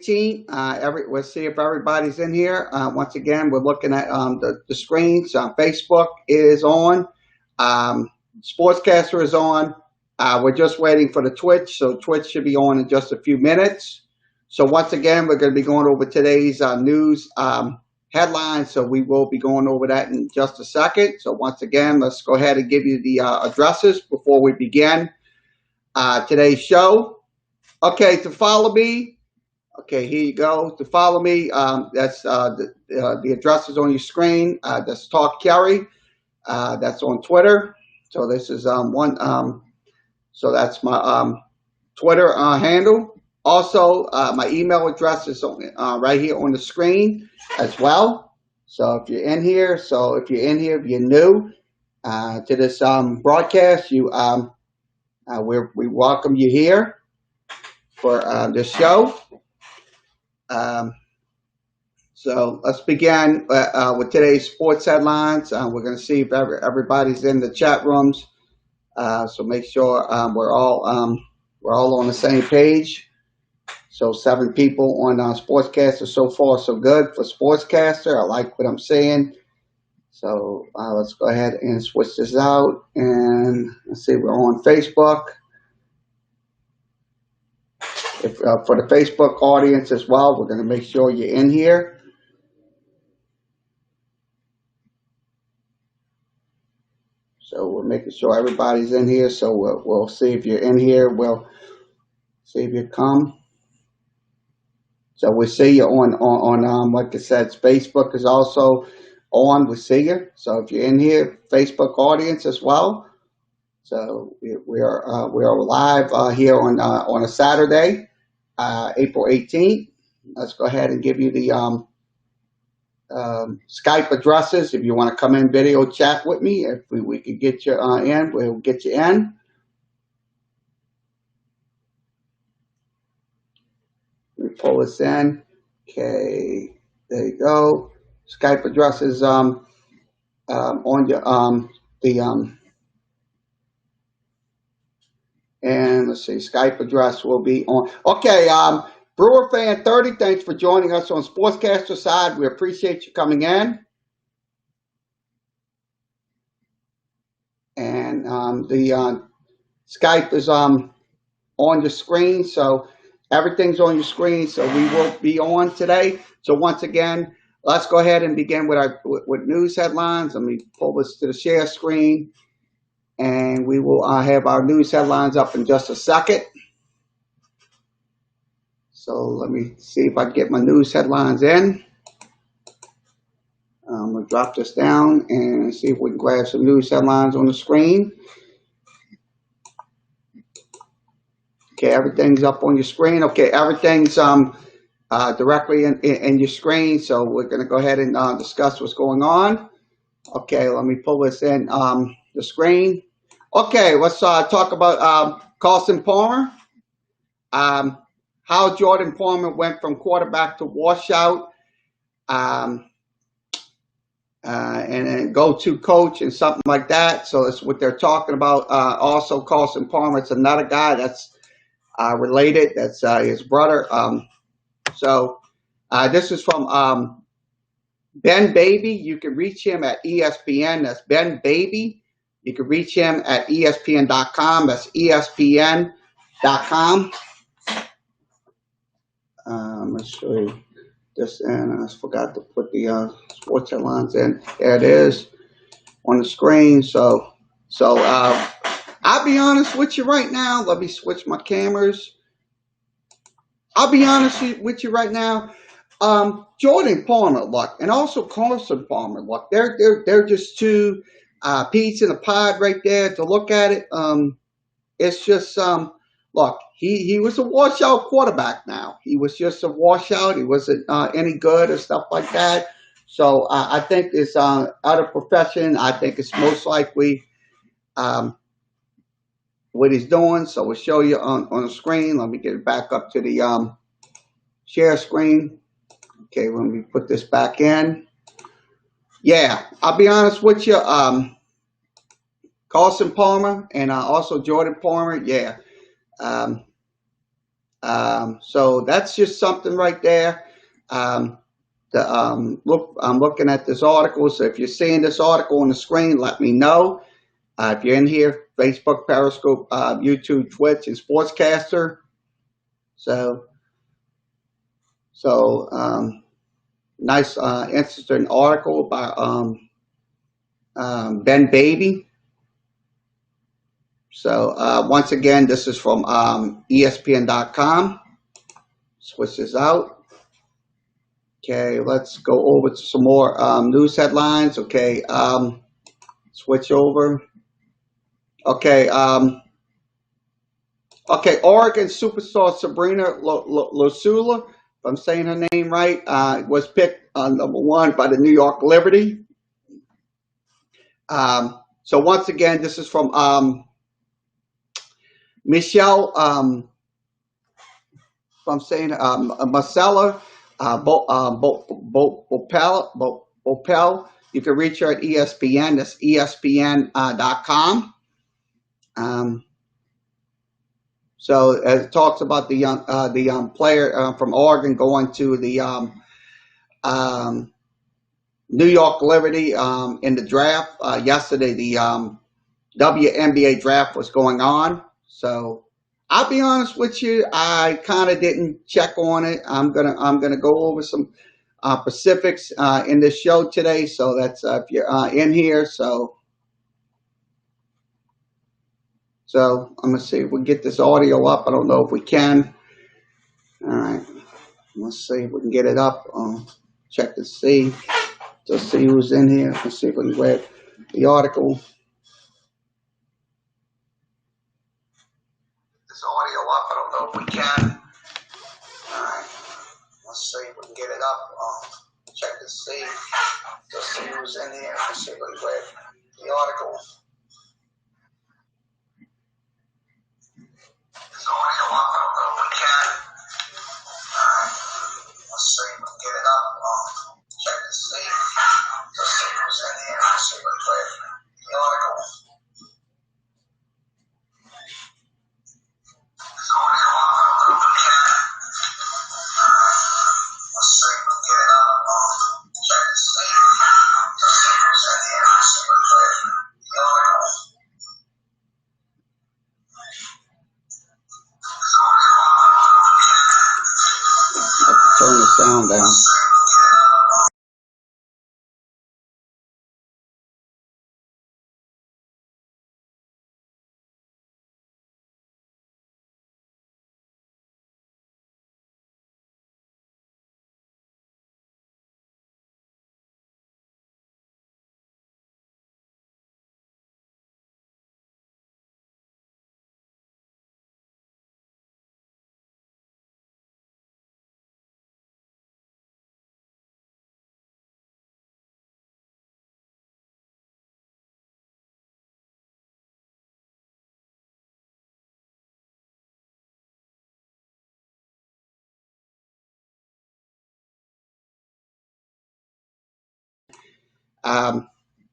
18. We'll see if everybody's in here. Once again, we're looking at the screens. Facebook is on. Sportscaster is on. We're just waiting for the Twitch, so Twitch should be on in just a few minutes. So once again, we're going to be going over today's news headlines, so we will be going over that in just a second. So once again, let's go ahead and give you the addresses before we begin today's show. Okay, to follow me. Okay, here you go. To follow me, that's the address is on your screen. That's Talk Kerry. That's on Twitter. So this is one. So that's my Twitter handle. Also, my email address is right here on the screen as well. So if you're in here, if you're new to this broadcast, we welcome you here for this show. So let's begin with today's sports headlines. We're going to see if everybody's in the chat rooms. So make sure we're all on the same page. So 7 people on Sportscaster. So far, so good for Sportscaster. I like what I'm saying. So let's go ahead and switch this out. And let's see, we're on Facebook. For the Facebook audience as well, we're going to make sure you're in here. So we're making sure everybody's in here. So we'll see if you're in here. We'll see if you come. So we see you on like I said, Facebook is also on. We see you. So if you're in here, Facebook audience as well. So we are live here on a Saturday, April 18th. Let's go ahead and give you the Skype addresses if you want to come in video chat with me. If we could get you in, we'll get you in. Let me pull this in. Okay, there you go. Skype address is on your and let's see, Skype address will be on. Okay, Brewer Fan 30, thanks for joining us on Sportscaster side. We appreciate you coming in. And the Skype is on your screen, so everything's on your screen, so we will be on today. So once again, let's go ahead and begin with news headlines. Let me pull this to the share screen, and we will have our news headlines up in just a second. So let me see if I can get my news headlines in. I'm going to drop this down and see if we can grab some news headlines on the screen. Okay, everything's up on your screen. Okay, everything's directly in your screen. So we're going to go ahead and discuss what's going on. Okay, let me pull this in the screen. Okay, let's talk about Carson Palmer. How Jordan Palmer went from quarterback to washout and then go-to coach and something like that. So that's what they're talking about. Also, Carson Palmer, it's another guy that's related. That's his brother. So this is from Ben Baby. You can reach him at ESPN. That's Ben Baby. You can reach him at ESPN.com. That's ESPN.com. Let's show you this, and I forgot to put the sports headlines in. There it is on the screen. So I'll be honest with you right now. Let me switch my cameras. I'll be honest with you right now. Jordan Palmer, look, and also Carson Palmer, look, they're just two peas in a pod right there. To look at it, it's just look. He was a washout quarterback. Now he was just a washout. He wasn't any good or stuff like that. So I think it's out of profession. I think it's most likely what he's doing. So we'll show you on the screen. Let me get it back up to the share screen. Okay, let me put this back in. Yeah, I'll be honest with you. Carson Palmer and also Jordan Palmer. Yeah. So that's just something right there. Um, look, I'm looking at this article. So if you're seeing this article on the screen, let me know. If you're in here, Facebook, Periscope, YouTube, Twitch, and Sportscaster. So, so nice, interesting article by Ben Baby. So once again, this is from ESPN.com. Switch this out. Okay, let's go over to some more news headlines. Okay, switch over. Okay, okay. Oregon superstar Sabrina Losula, if I'm saying her name right, was picked #1 by the New York Liberty. So once again, this is from Michelle. If I'm saying Marcella Bopel. You can reach her at ESPN. That's ESPN.com. So as it talks about the young player from Oregon going to the New York Liberty in the draft yesterday. The WNBA draft was going on. So I'll be honest with you, I kind of didn't check on it. I'm gonna go over some specifics in this show today. So that's if you're in here. So I'm gonna see if we can get this audio up. I don't know if we can. All right, let's see if we can get it up. Check to see. Just see who's in here. Let's see if we can grab the article. This audio up. I don't know if we can. All right. Let's see if we can get it up. Check to see. Just see who's in here. Let's see if we can grab the article. This audio up. I don't know if we can. All right. Let's see if we can get it up. Check to see. Just see who's in here. Let's see if we can grab the article. This audio up. I don't know if we can. All right. Let's see if we can get it up. Check to see. Just see who's in here. Let's see if we can grab the article. Turn the sound down.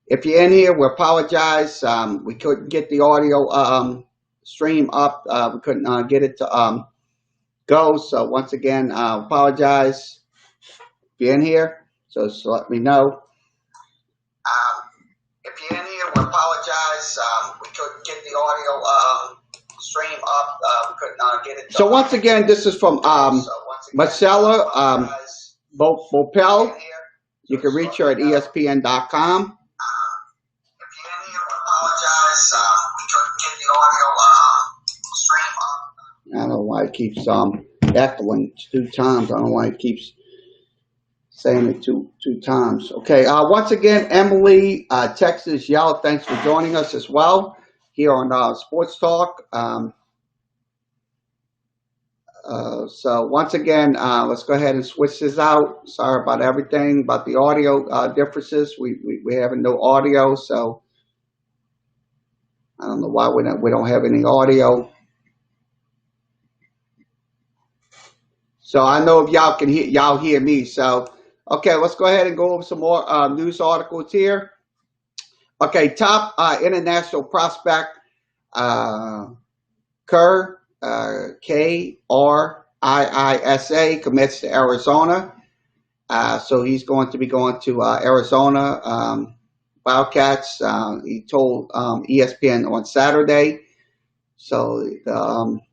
If you're in here, we apologize. We couldn't get the audio stream up. We couldn't get it to go. So once again, apologize. If you're in here, so let me know. If you're in here, we apologize. We couldn't get the audio stream up. We couldn't get it. So once again, this is from Marcella Bopel. You can reach her at ESPN.com. I don't know why it keeps echoing 2 times. I don't know why it keeps saying it two times. Okay. Once again, Emily, Texas Yell, thanks for joining us as well here on Sports Talk. So once again, let's go ahead and switch this out. Sorry about everything, about the audio differences. We have no audio, so I don't know why we don't have any audio. So I know if y'all can hear me. So okay, let's go ahead and go over some more news articles here. Okay, top international prospect Kerr K.R. IISA commits to Arizona. So he's going to be going to Arizona Wildcats. He told ESPN on Saturday. So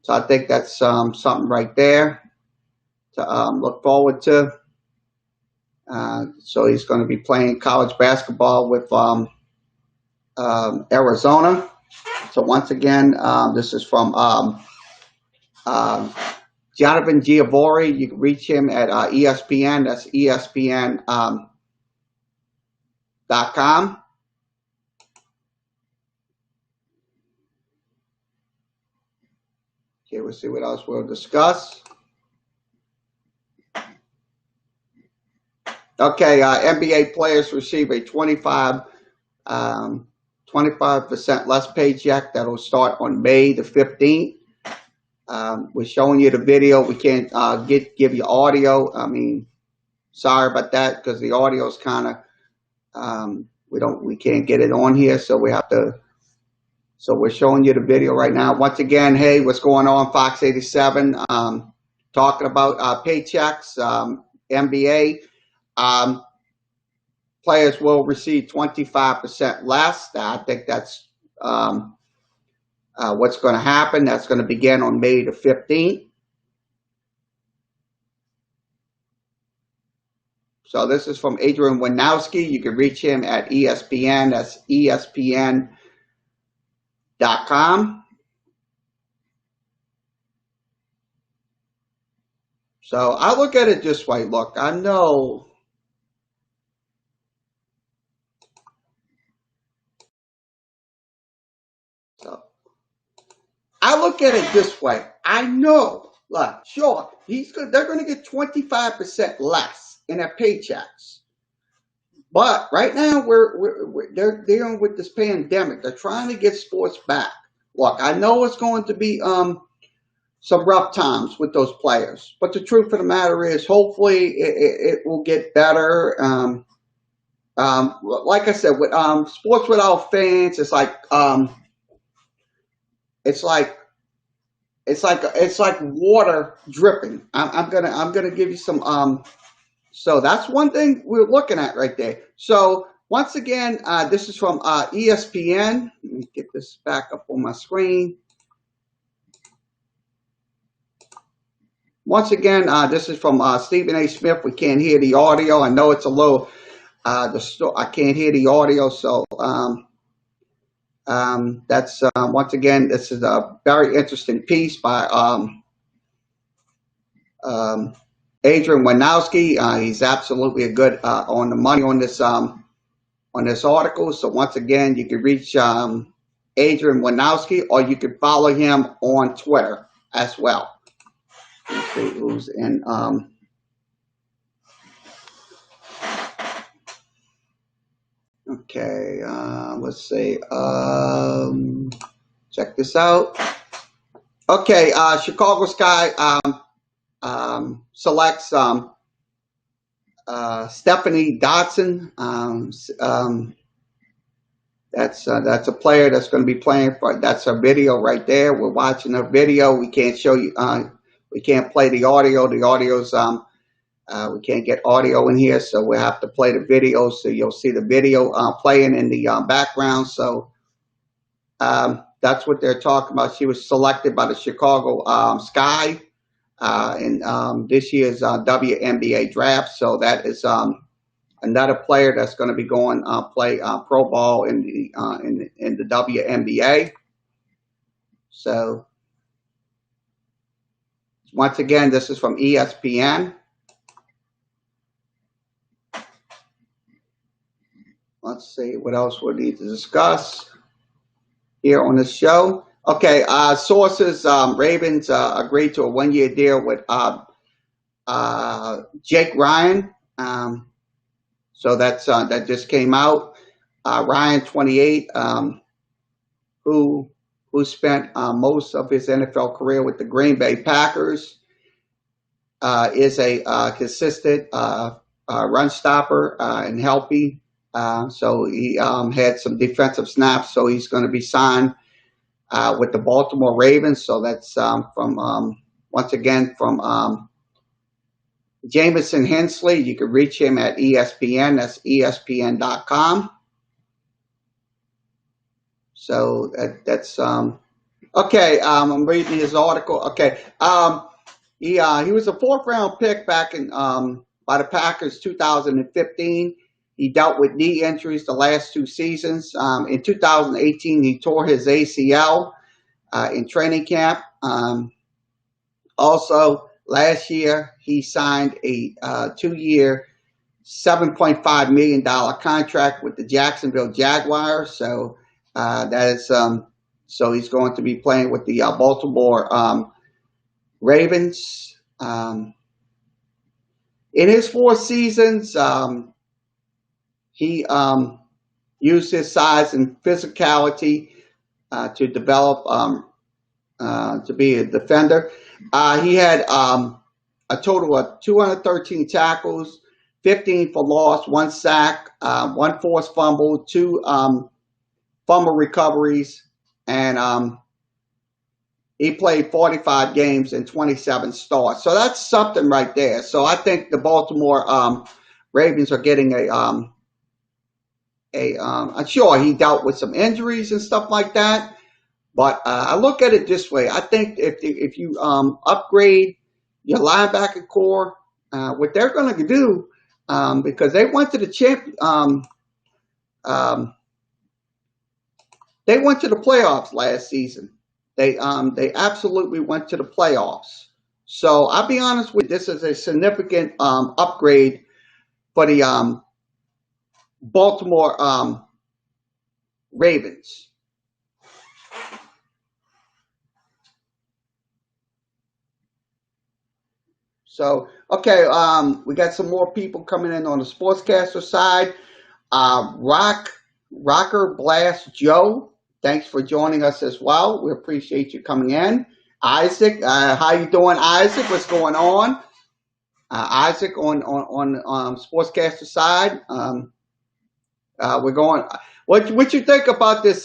I think that's something right there to look forward to. So he's going to be playing college basketball with Arizona. So once again, this is from Jonathan Giavori. You can reach him at ESPN. That's ESPN.com. Okay, we'll see what else we'll discuss. Okay, NBA players receive a 25% less paycheck that will start on May the 15th. We're showing you the video. We can't give you audio. I mean, sorry about that because the audio is kind of we can't get it on here, so we have to. So we're showing you the video right now. Once again, hey, what's going on? Fox 87 talking about paychecks. NBA. Players will receive 25% less. I think that's what's going to happen. That's going to begin on May the 15th. So this is from Adrian Wojnarowski. You can reach him at ESPN. That's ESPN.com. So I look at it this way. Look, I know. So I look at it this way. I know, like, sure, they're going to get 25% less in their paychecks. But right now, they're dealing with this pandemic. They're trying to get sports back. Look, I know it's going to be some rough times with those players. But the truth of the matter is, hopefully, it will get better. Like I said, with sports without fans, it's like water dripping. I'm gonna give you some. So that's one thing we're looking at right there. So once again, this is from ESPN. Let me get this back up on my screen. Once again, this is from Stephen A. Smith. We can't hear the audio. I know it's a little. I can't hear the audio, so. That's once again, this is a very interesting piece by Adrian Wojnarowski. He's absolutely a good on the money on this article. So once again, you can reach Adrian Wojnarowski, or you can follow him on Twitter as well. Let's see who's in. Okay, let's see. Check this out. Okay, Chicago Sky selects Stephanie Dodson. That's a player that's going to be playing for. That's a video right there. We're watching a video. We can't show you. We can't play the audio. The audio's we can't get audio in here, so we have to play the video. So you'll see the video playing in the background. So that's what they're talking about. She was selected by the Chicago Sky in this year's WNBA draft. So that is another player that's going to be going play pro ball in the WNBA. So once again, this is from ESPN. Let's see what else we need to discuss here on this show. Okay, sources: Ravens agreed to a one-year deal with Jake Ryan. So that just came out. Ryan, 28, who spent most of his NFL career with the Green Bay Packers, is a consistent run stopper and healthy. So he had some defensive snaps, so he's going to be signed with the Baltimore Ravens. So that's from once again from Jamison Hensley. You can reach him at ESPN. That's ESPN.com. So that's okay. I'm reading his article. Okay. He was a 4th-round pick back in by the Packers 2015. He dealt with knee injuries the last 2 seasons. In 2018, he tore his ACL in training camp. Also, last year, he signed a 2-year, $7.5 million contract with the Jacksonville Jaguars. So that is so he's going to be playing with the Baltimore Ravens. In his 4 seasons, he used his size and physicality to develop to be a defender. He had a total of 213 tackles, 15 for loss, 1 sack, 1 forced fumble, 2 fumble recoveries, and he played 45 games and 27 starts. So that's something right there. So I think the Baltimore Ravens are getting I'm sure he dealt with some injuries and stuff like that, but I look at it this way. I think if you upgrade your linebacker core, what they're going to do, because they went to the they went to the playoffs last season. They absolutely went to the playoffs. So I'll be honest with you, this is a significant upgrade for the Baltimore Ravens. So, okay, we got some more people coming in on the sportscaster side. Rocker Blast Joe, thanks for joining us as well. We appreciate you coming in. Isaac, how you doing, Isaac? What's going on? Isaac on sportscaster side. We're going. What you think about this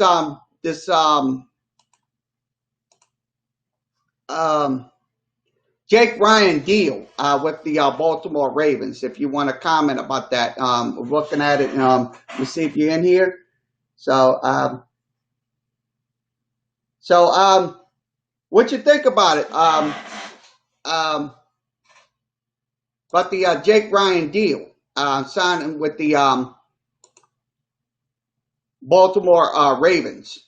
Jake Ryan deal with the Baltimore Ravens? If you want to comment about that, we're looking at it. We'll see if you're in here. So what you think about it? About the Jake Ryan deal, signing with the Baltimore Ravens.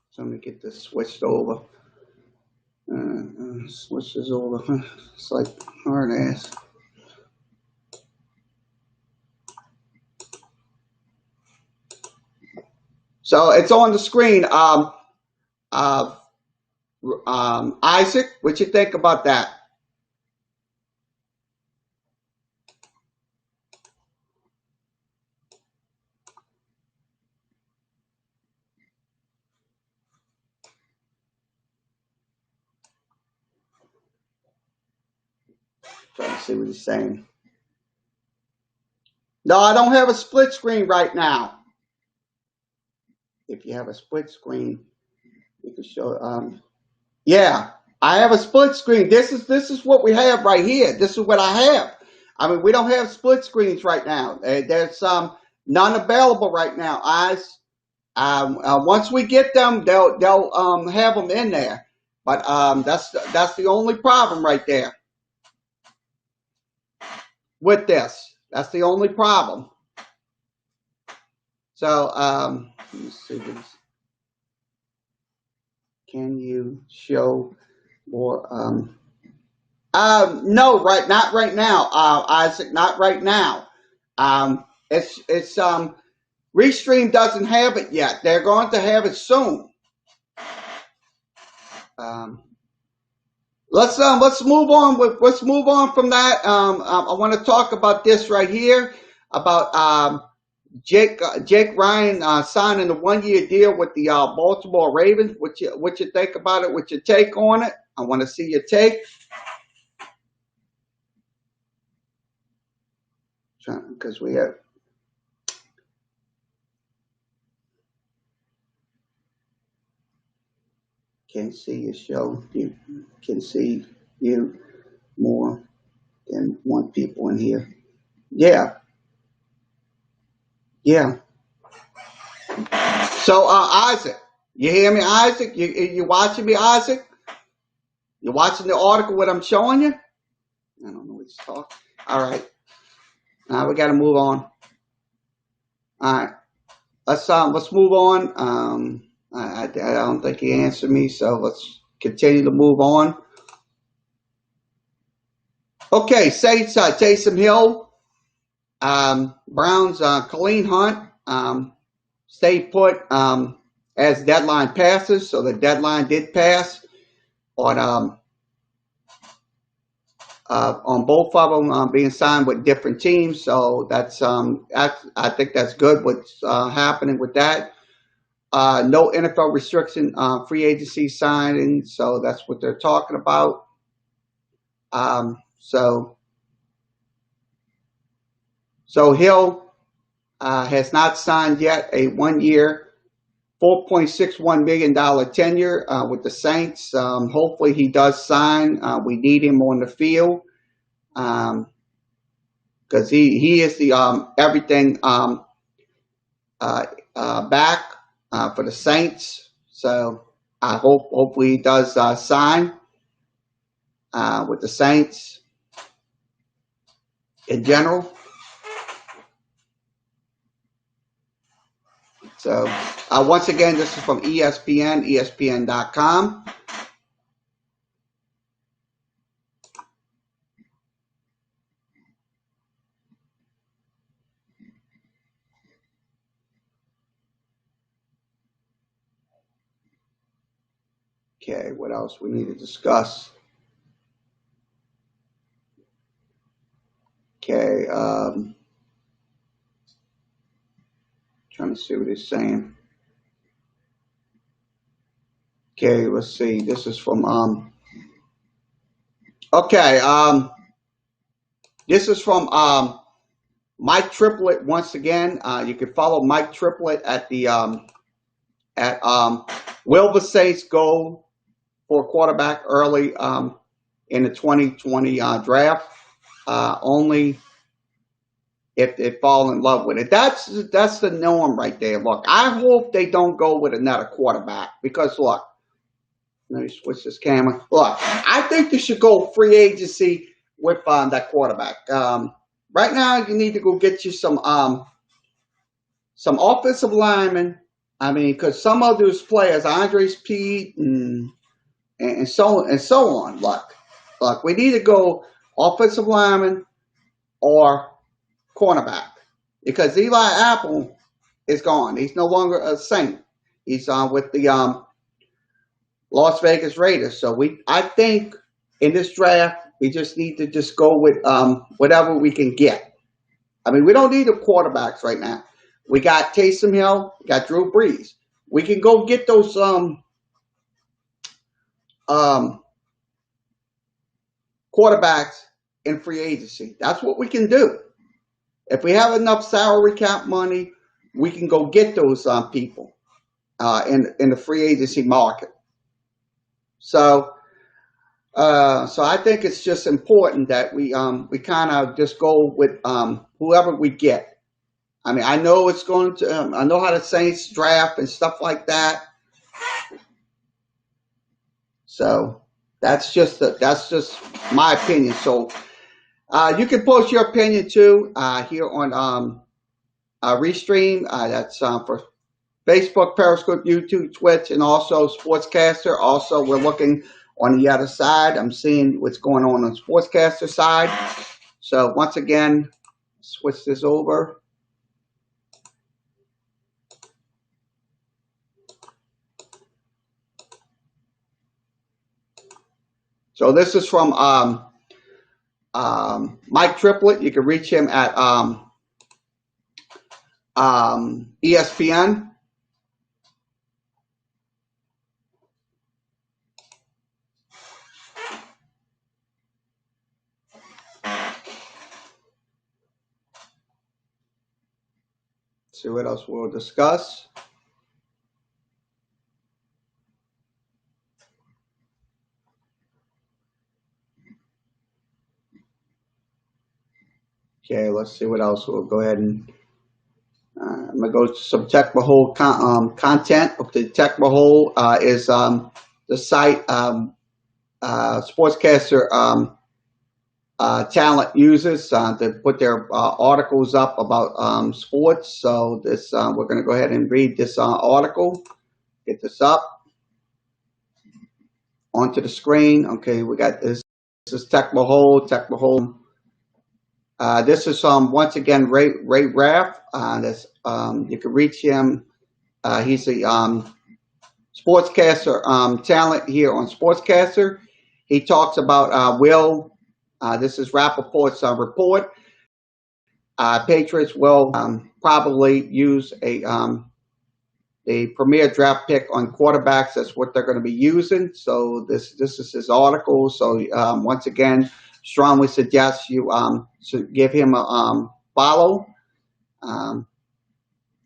So let me get this switched over. Switch this over. It's like hard ass. So it's on the screen. Isaac, what you think about that? Trying to see what he's saying. No, I don't have a split screen right now. If you have a split screen, you can show. Yeah, I have a split screen. This is what we have right here. This is what I have. I mean, we don't have split screens right now. There's none available right now. Once we get them, they'll have them in there. But that's the only problem right there with this. That's the only problem. So let me see this. Can you show more? No, not right now, Isaac. Not right now. It's Restream doesn't have it yet. They're going to have it soon. Let's move on from that. I want to talk about this right here about Jake Ryan signing a 1-year deal with the Baltimore Ravens. What you think about it? What's your take on it? I want to see your take. Because we have. Can see your show. You can see you more than one people in here. Yeah, yeah. So, Isaac, you hear me, Isaac? You watching me, Isaac? You watching the article? What I'm showing you? I don't know what he's talking. All right. Now we got to move on. All right. Let's move on. I don't think he answered me, so let's continue to move on. Okay, Saints, Taysom Hill, Browns, Colleen Hunt, stay put as deadline passes. So the deadline did pass on both of them being signed with different teams. So I think that's good. What's happening with that? No NFL restriction free agency signing. So that's what they're talking about. So Hill has not signed yet a 1 year, $4.61 million tenure with the Saints. Hopefully he does sign. We need him on the field because he is the everything back for the Saints. So I hopefully he does sign with the Saints in general. So once again, this is from ESPN, ESPN.com. Okay, what else we need to discuss? Okay, trying to see what he's saying. Okay, let's see. This is from okay, this is from Mike Triplett once again. You can follow Mike Triplett at the at will the Saints go for a quarterback early in the 2020 draft? Only if they fall in love with it. That's the norm right there. Look, I hope they don't go with another quarterback because look, let me switch this camera. Look, I think they should go free agency with that quarterback. Right now, you need to go get you some offensive linemen. I mean, because some of those players, Andres Pete and so on. Look, we need to go offensive lineman or cornerback because Eli Apple is gone. He's no longer a Saint. He's with the Las Vegas Raiders. So I think in this draft we just need to just go with whatever we can get. I mean, we don't need the quarterbacks right now. We got Taysom Hill, we got Drew Brees. We can go get those quarterbacks in free agency. That's what we can do. If we have enough salary cap money, we can go get those people in the free agency market. So I think it's just important that we kind of just go with whoever we get. I mean, I know it's going to. I know how the Saints draft and stuff like that. So that's just my opinion. So you can post your opinion too here on Restream. That's for Facebook, Periscope, YouTube, Twitch, and also Sportscaster. Also, we're looking on the other side. I'm seeing what's going on the Sportscaster side. So once again, switch this over. So this is from Mike Triplett. You can reach him at ESPN. See what else we'll discuss. Okay, let's see what else. We'll go ahead and I'm gonna go to some Tech Behold content. Okay, Tech Behold is the site sportscaster talent uses to put their articles up about sports. So this we're going to go ahead and read this article. Get this up onto the screen. Okay, we got this. This is Tech Behold. Tech Behold. This is once again Ray Raff. This you can reach him. He's a sportscaster talent here on Sportscaster. He talks about this is Rappaport's report. Patriots will probably use a premier draft pick on quarterbacks. That's what they're going to be using. So this is his article. So once again, strongly suggest you should give him a follow.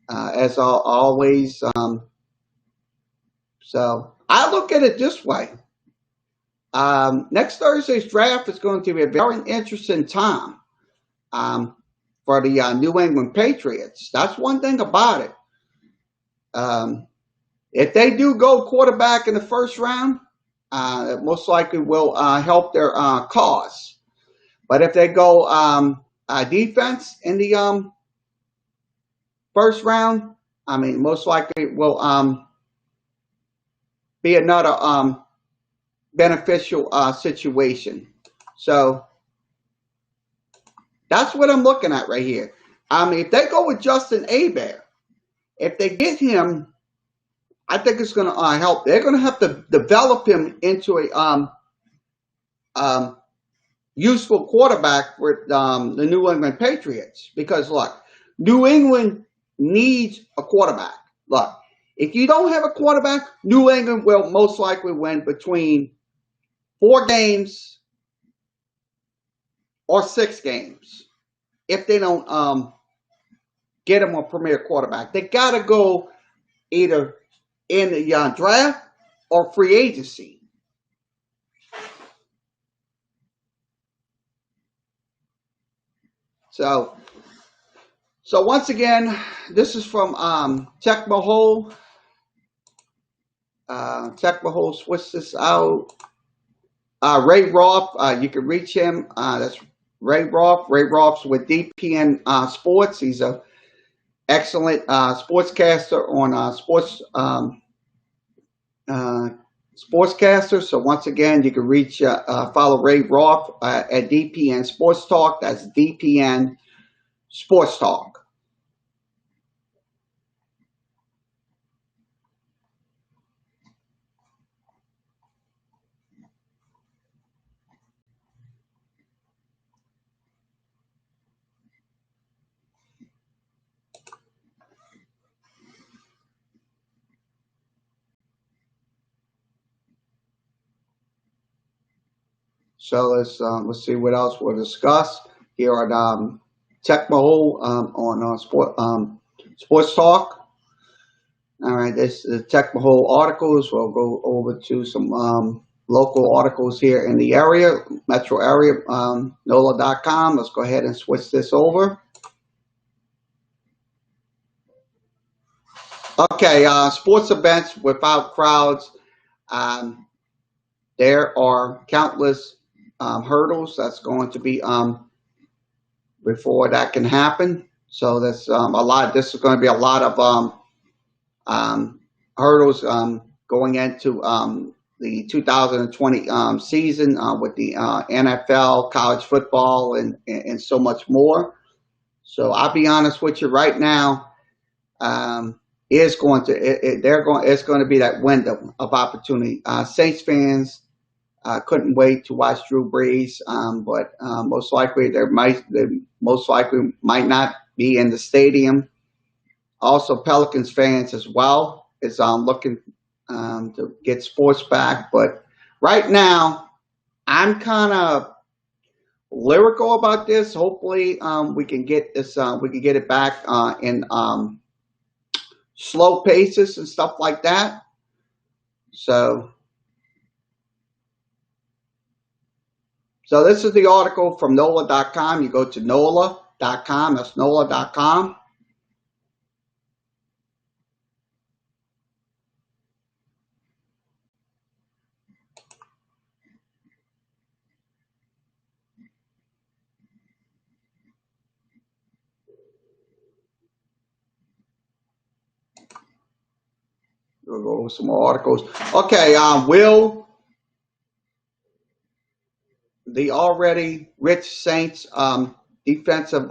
As always. So I look at it this way. Next Thursday's draft is going to be a very interesting time for the New England Patriots. That's one thing about it. If they do go quarterback in the first round, it most likely will help their cause. But if they go defense in the first round, I mean, most likely it will be another beneficial situation. So that's what I'm looking at right here. I mean, if they go with Justin Hebert, if they get him, I think it's going to help. They're going to have to develop him into a useful quarterback for the New England Patriots. Because look, New England needs a quarterback. Look, if you don't have a quarterback, New England will most likely win between 4 games or 6 games if they don't get him a premier quarterback. They got to go either in the draft or free agency. So once again, this is from Tech Behold. Tech Behold switch this out. Ray Roth, you can reach him. That's Ray Roth. Ray Roth's with DPN Sports. He's a excellent sportscaster on Sportscaster. So once again, you can reach follow Ray Roth at DPN Sports Talk. That's DPN Sports Talk. So let's see what else we'll discuss here on Tech Behold on Sports Talk. All right, this is the Tech Behold articles. We'll go over to some local articles here in the area, metro area, NOLA.com. Let's go ahead and switch this over. Okay, sports events without crowds. There are countless hurdles that's going to be before that can happen. So that's a lot. This is going to be a lot of hurdles going into the 2020 season with the NFL, college football, and so much more. So I'll be honest with you right now. It's going to be that window of opportunity. Saints fans couldn't wait to watch Drew Brees, but most likely they might not be in the stadium. Also, Pelicans fans as well is looking to get sports back. But right now, I'm kind of lyrical about this. Hopefully, we can get this. We can get it back in slow paces and stuff like that. So this is the article from NOLA.com. You go to NOLA nola.com. That's nola.com. We'll go over some more articles. Okay, will the already rich Saints defensive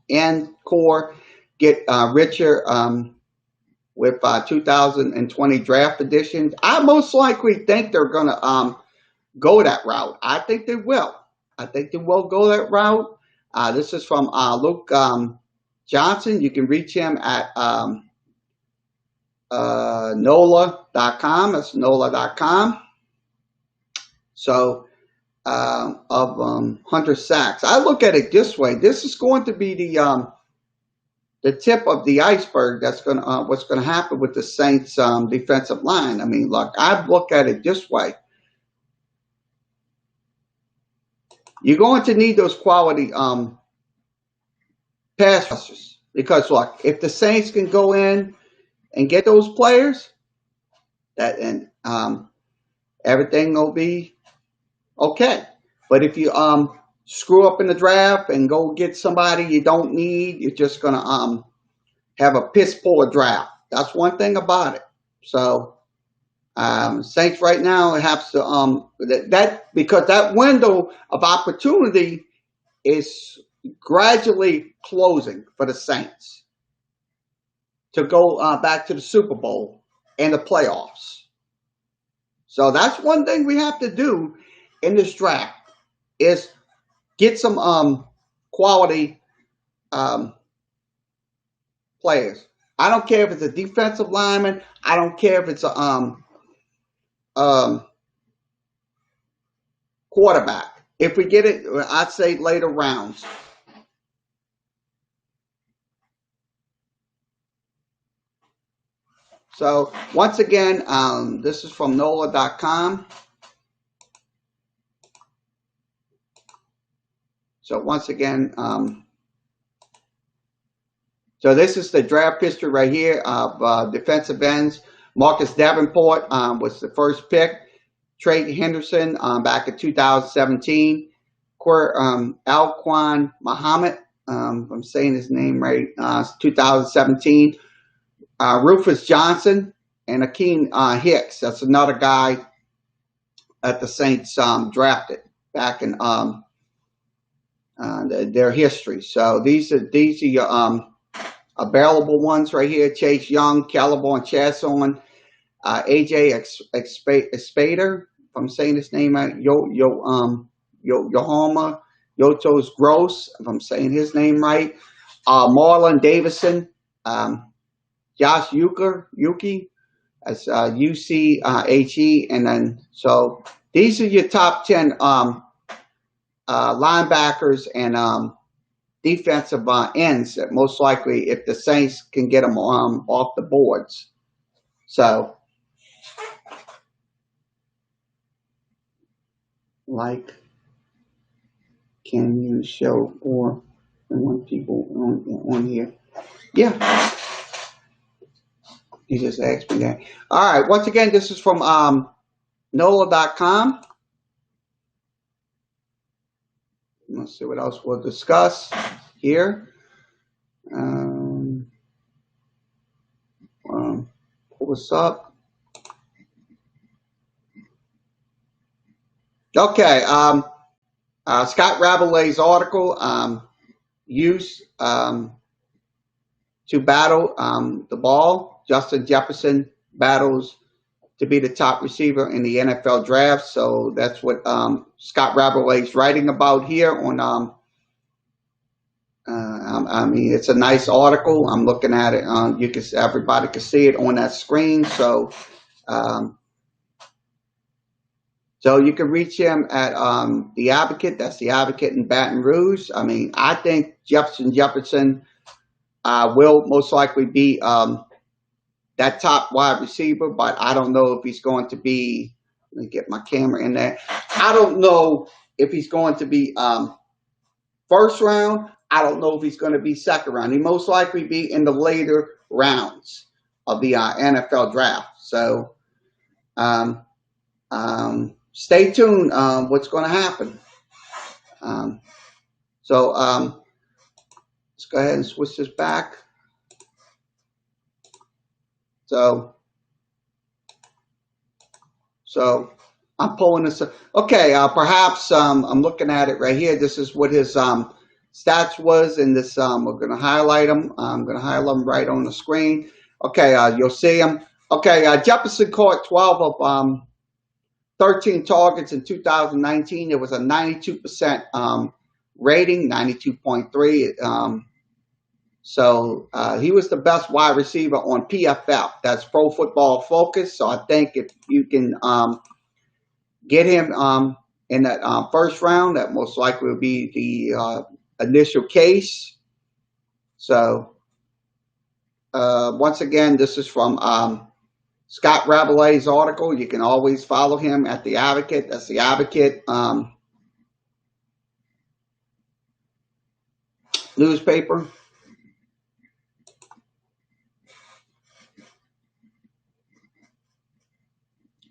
end core get richer with 2020 draft editions? I most likely think they're going to go that route. I think they will. I think they will go that route. This is from Luke Johnson. You can reach him at nola.com. That's nola.com. So, of Hunter Sachs. I look at it this way. This is going to be the tip of the iceberg. That's going to what's going to happen with the Saints defensive line. I mean, look, I look at it this way. You're going to need those quality pass rushers because, look, if the Saints can go in and get those players, that and everything will be okay. But if you screw up in the draft and go get somebody you don't need, you're just gonna have a piss poor draft. That's one thing about it. So Saints right now have to because that window of opportunity is gradually closing for the Saints to go back to the Super Bowl and the playoffs. So that's one thing we have to do in this draft is get some quality players. I don't care if it's a defensive lineman. I don't care if it's a quarterback. If we get it, I'd say later rounds. So once again, this is from nola.com. So once again, so this is the draft history right here of defensive ends. Marcus Davenport was the first pick. Trey Henderson back in 2017. Alquan Muhammad, if I'm saying his name right, 2017. Rufus Johnson and Akeem Hicks. That's another guy that the Saints drafted back in their history. So these are your available ones right here: Chase Young, Caliborn Chasson, AJ Espader. If I'm saying his name right, Yohama Yotos Gross. If I'm saying his name right, Marlon Davison, Josh Yuki as UCHE, and then so these are your top 10 linebackers and defensive ends that most likely, if the Saints can get them off the boards. So, like, can you show more than one people on here? Yeah. He just asked me that. All right. Once again, this is from nola.com. Let's see what else we'll discuss here. Pull this up. Okay. Scott Rabolet's article, use to battle the ball. Justin Jefferson battles to be the top receiver in the NFL draft. So that's what Scott Rabolet's writing about here on I mean, it's a nice article. I'm looking at it. Everybody can see it on that screen. So so you can reach him at The Advocate. That's The Advocate in Baton Rouge. I mean, I think Jefferson will most likely be that top wide receiver, but I don't know if he's going to be, let me get my camera in there. I don't know if he's going to be first round. I don't know if he's going to be second round. He most likely be in the later rounds of the NFL draft. So stay tuned. What's going to happen? Um, let's go ahead and switch this back. So I'm pulling this up. Okay, perhaps I'm looking at it right here. This is what his stats was in this. We're going to highlight them. I'm going to highlight them right on the screen. Okay, you'll see them. Okay, Jefferson caught 12 of 13 targets in 2019. It was a 92% rating, 92.3. So he was the best wide receiver on PFF. That's Pro Football Focus. So I think if you can get him in that first round, that most likely will be the initial case. So once again, this is from Scott Rabolet's article. You can always follow him at The Advocate. That's The Advocate newspaper.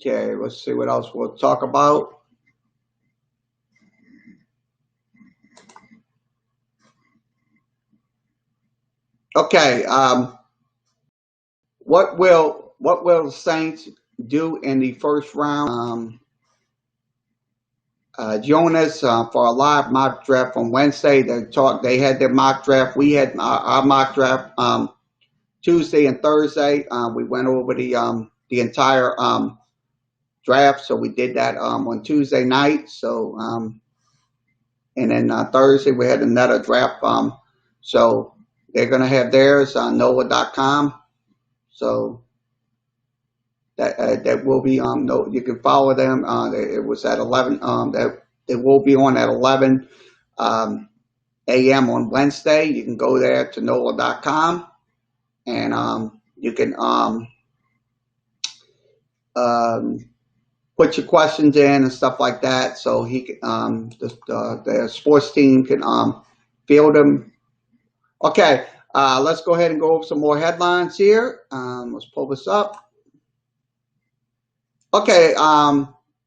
Okay, let's see what else we'll talk about. Okay, what will the Saints do in the first round? Join us for a live mock draft on Wednesday. They had their mock draft. We had our mock draft Tuesday and Thursday. We went over the entire draft. So we did that on Tuesday night. So and then Thursday we had another draft. So they're going to have theirs on NOLA.com. So that will be no, you can follow them. It was at 11. That it will be on at 11 a.m. on Wednesday. You can go there to NOLA.com and you can put your questions in and stuff like that. So he can, the sports team can field them. Okay, let's go ahead and go over some more headlines here. Let's pull this up. Okay,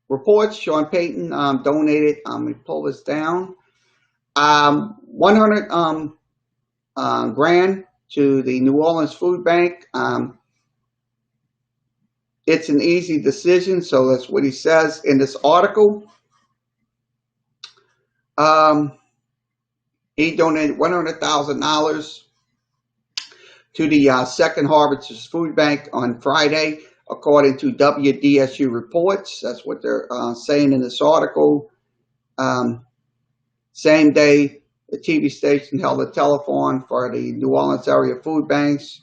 reports, Sean Payton donated, let me pull this down, 100 grand to the New Orleans Food Bank. It's an easy decision, so that's what he says in this article. He donated $100,000 to the Second Harvest Food Bank on Friday, according to WDSU reports. That's what they're saying in this article. Same day, the TV station held a telethon for the New Orleans area food banks.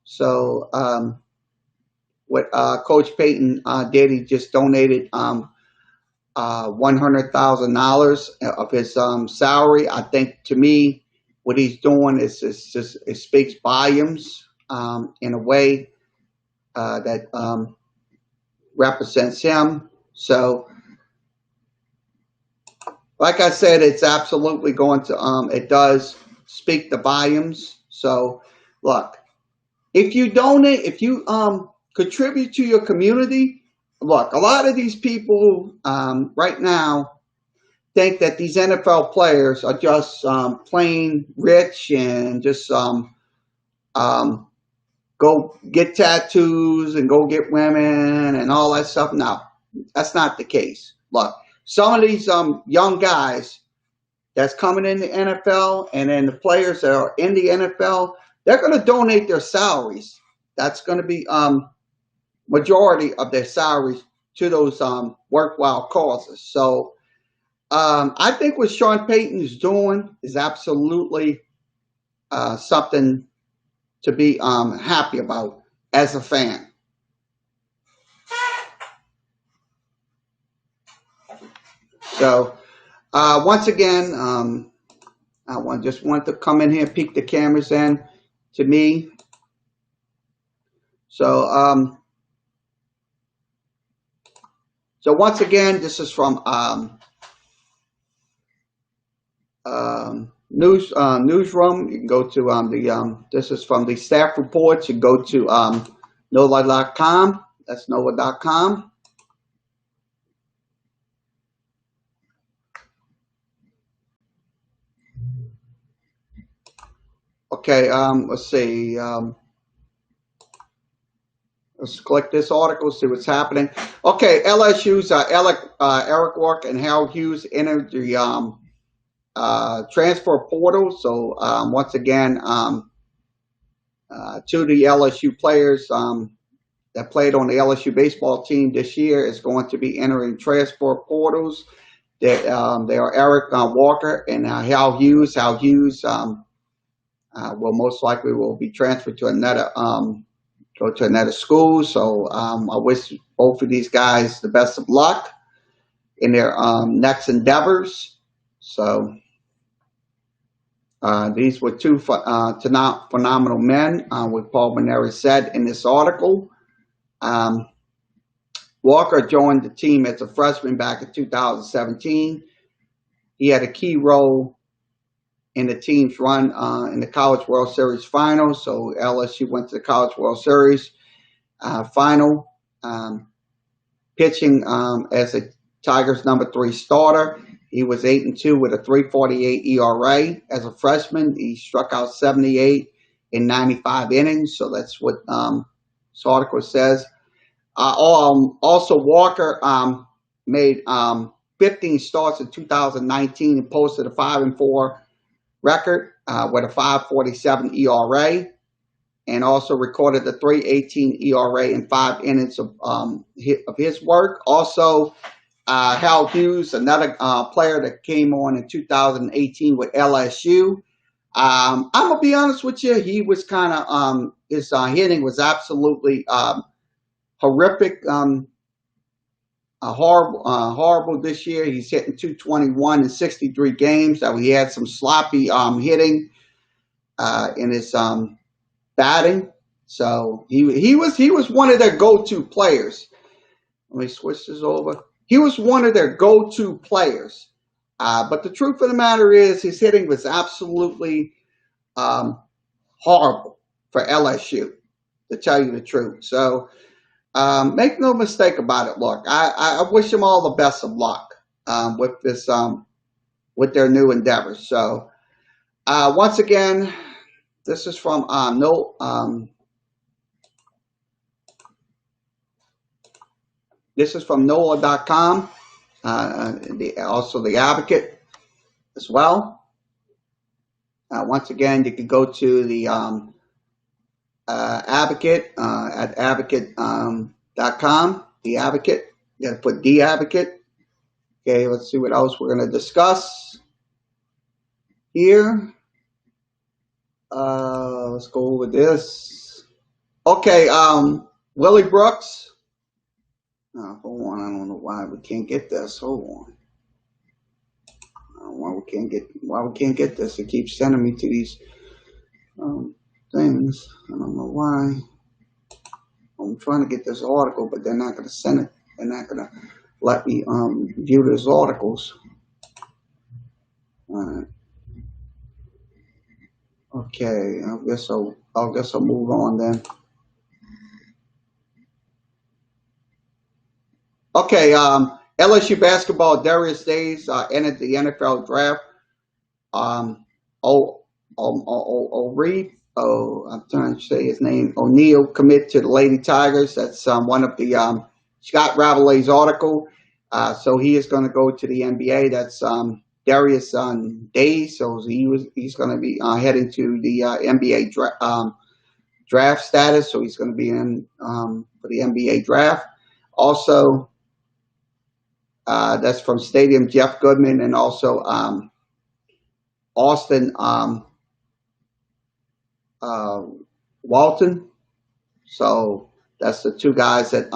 So what Coach Payton did, he just donated $100,000 of his salary. I think, to me, what he's doing is just it speaks volumes in a way that represents him. So, like I said, it's absolutely going to, it does speak the volumes. So, look, if you donate, if you contribute to your community, look, a lot of these people right now think that these NFL players are just plain rich and just go get tattoos and go get women and all that stuff. No, that's not the case. Look, some of these young guys that's coming in the NFL, and then the players that are in the NFL, they're going to donate their salaries. That's going to be majority of their salaries to those worthwhile causes. So I think what Sean Payton is doing is absolutely something to be happy about as a fan. So once again, I just want to come in here and peek the cameras in to me. So so once again, this is from newsroom. You can go to this is from the staff reports. You can go to NOLA.com. That's NOLA.com. Okay, let's see. Let's click this article, see what's happening. Okay, LSU's Eric Work and Hal Hughes entered the transfer portal. So once again, two of the LSU players that played on the LSU baseball team this year is going to be entering transfer portals. They are Eric Walker and Hal Hughes. Hal Hughes will most likely will be transferred to another go to another school. So I wish both of these guys the best of luck in their next endeavors. So these were two phenomenal men, what Paul Maneri said in this article. Walker joined the team as a freshman back in 2017. He had a key role in the team's run in the College World Series final. So LSU went to the College World Series final, pitching as a Tigers #3 starter. He was 8-2 with a 3.48 ERA as a freshman. He struck out 78 in 95 innings. So that's what this article says. Also, Walker made 15 starts in 2019 and posted a 5-4 record with a 5.47 ERA, and also recorded the 3.18 ERA in 5 innings of his work. Also, Hal Hughes, another player that came on in 2018 with LSU. I'm gonna be honest with you, he was kind of his hitting was absolutely horrific, horrible this year. He's hitting 221 in 63 games. He had some sloppy hitting in his batting. So he was one of their go-to players. Let me switch this over. He was one of their go-to players. But the truth of the matter is his hitting was absolutely horrible for LSU, to tell you the truth. So make no mistake about it. Look, I wish them all the best of luck with this with their new endeavors. So once again, this is from this is from NOLA.com, also the Advocate as well. Once again, you can go to the Advocate at advocate.com. The Advocate. You got to put the Advocate. Okay, let's see what else we're going to discuss here. Let's go over this. Okay, Willie Brooks. Hold on, I don't know why we can't get this. Hold on. I don't know why we can't get this. It keeps sending me to these things. I don't know why. I'm trying to get this article, but they're not going to send it. They're not going to let me view those articles. All right. Okay, I guess I'll move on then. Okay, LSU basketball. Darius Days entered the NFL draft. I'm trying to say his name. O'Neal commit to the Lady Tigers. That's one of the Scott Ravelay's article. So he is going to go to the NBA. That's Darius Days. So he's going to be heading to the NBA draft status. So he's going to be in for the NBA draft. Also, that's from Stadium Jeff Goodman, and also Austin Walton. So that's the two guys that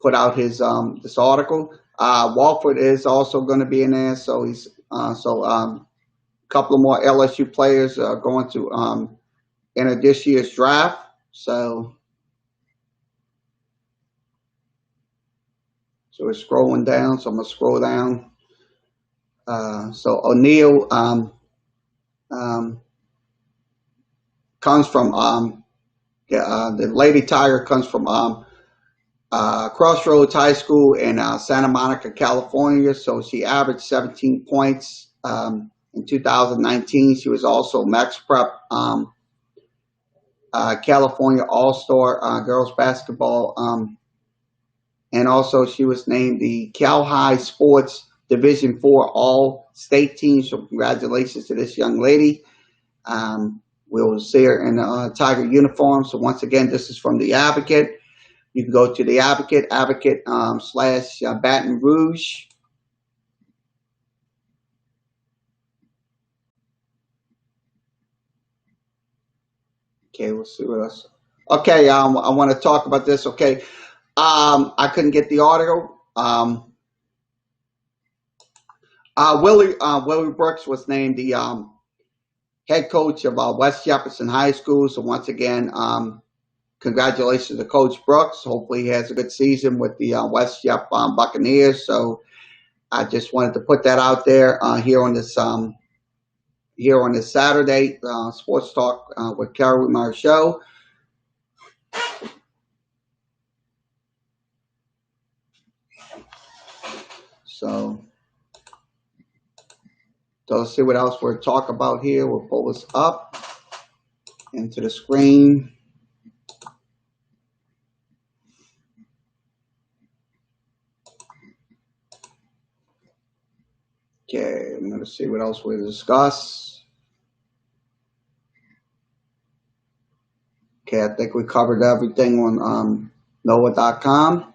put out his this article. Walford is also going to be in there. So he's a couple of more LSU players are going to enter this year's draft. So we're scrolling down. So I'm gonna scroll down. So O'Neal comes from the Lady Tiger comes from Crossroads High School in Santa Monica, California. So she averaged 17 points in 2019. She was also Max Prep California All-Star girls basketball, and also she was named the Cal High Sports Division IV All-State Team. So congratulations to this young lady. We'll see her in a Tiger uniform. So once again, this is from the Advocate. You can go to the Advocate, / Baton Rouge. Okay, we'll see what else. Okay, I want to talk about this. Okay, I couldn't get the audio. Willie Brooks was named the head coach of West Jefferson High School. So once again, congratulations to Coach Brooks. Hopefully he has a good season with the West Jeff Buccaneers. So I just wanted to put that out there here on this Saturday Sports Talk with Kerry Wehmeyer show. So let's see what else we'll talk about here. We'll pull this up into the screen. Okay, I'm going to see what else we'll discuss. Okay, I think we covered everything on NOAA.com.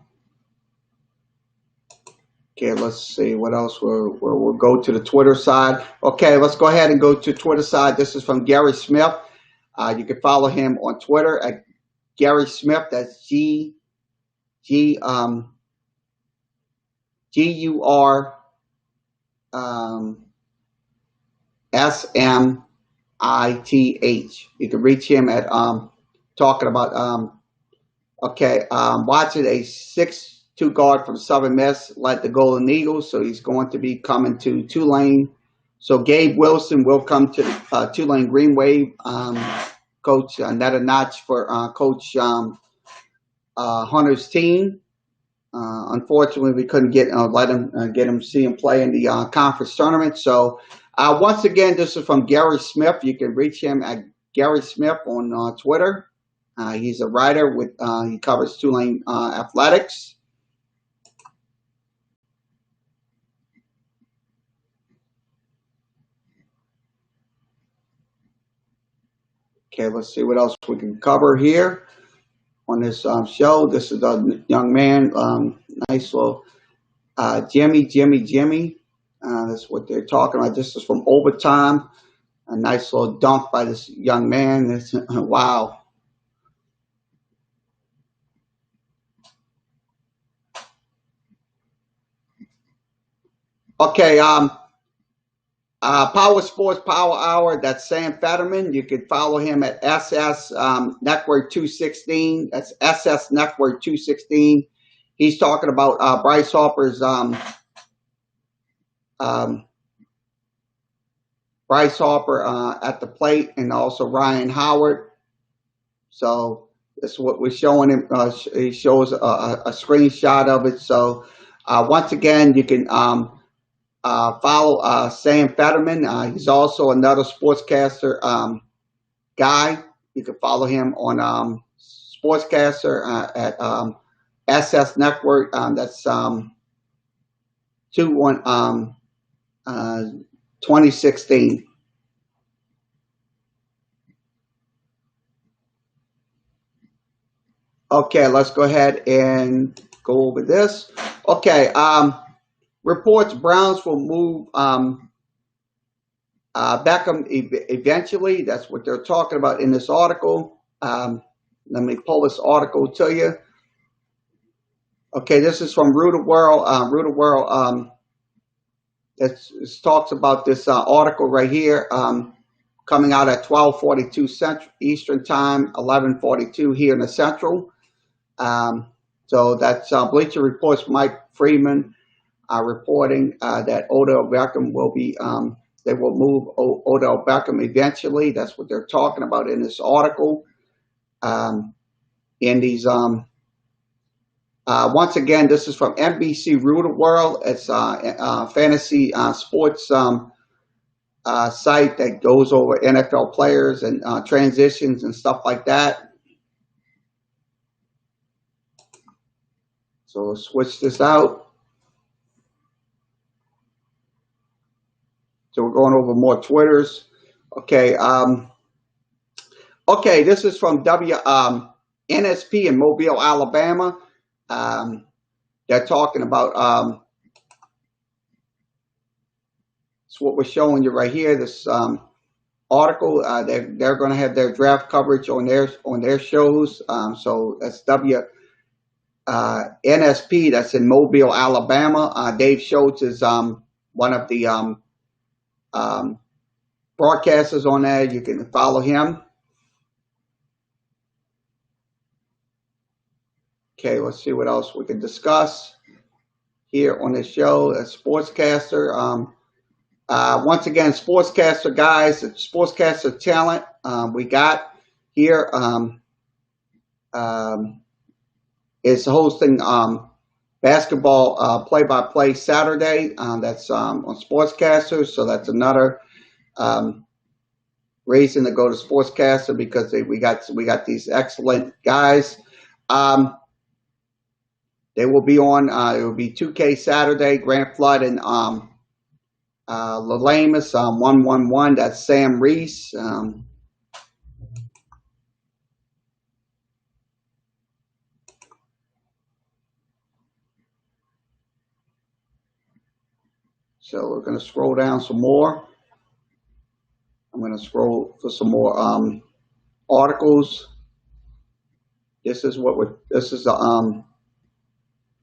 Okay, let's see what else. We'll go to the Twitter side. Okay, let's go ahead and go to Twitter side. This is from Gary Smith. You can follow him on Twitter at Gary Smith. That's GUR SMITH. You can reach him at talking about watching a 6'2" guard from Southern Miss led the Golden Eagles, so he's going to be coming to Tulane. So Gabe Wilson will come to Tulane Green Wave. Coach net a notch for Coach Hunter's team. Unfortunately, we couldn't get see him play in the conference tournament. So once again, this is from Gary Smith. You can reach him at Gary Smith on Twitter. He's a writer with he covers Tulane athletics. Okay, let's see what else we can cover here on this show. This is a young man, nice little Jimmy. That's what they're talking about. This is from overtime. A nice little dunk by this young man. That's, wow. Okay, Power Sports Power Hour. That's Sam Fetterman. You can follow him at SS Network 216. That's SS Network 216. He's talking about Bryce Harper's Bryce Harper at the plate, and also Ryan Howard. So that's what we're showing him. He shows a screenshot of it. So once again, you can follow Sam Fetterman. He's also another sportscaster guy. You can follow him on sportscaster at SS Network. That's 2016. Okay, let's go ahead and go over this. Okay, reports Browns will move Beckham eventually. That's what they're talking about in this article. Let me pull this article to you. Okay, this is from Root of World. This talks about this article right here, coming out at 12:42 Central Eastern Time, 11:42 here in the Central. So that's Bleacher Report's Mike Freeman reporting that Odell Beckham will be They will move Odell Beckham eventually. That's what they're talking about in this article. In these, once again, this is from NBC Rooter World. It's a fantasy sports site that goes over NFL players and transitions and stuff like that. So we'll switch this out. So we're going over more Twitters. Okay. Okay, this is from NSP in Mobile, Alabama. They're talking about it's what we're showing you right here. This article. They're going to have their draft coverage on their shows. So that's NSP. That's in Mobile, Alabama. Dave Schultz is one of the broadcasters on there. You can follow him. Okay, let's see what else we can discuss here on this show. A sportscaster. Once again, sportscaster guys, sportscaster talent we got here is hosting basketball play-by-play Saturday. That's on Sportscasters, so that's another reason to go to Sportscaster because we got these excellent guys. They will be on. It will be 2K Saturday. Grant Flood and Lalamus 111. That's Sam Reese. So we're going to scroll down some more. I'm going to scroll for some more articles. This is the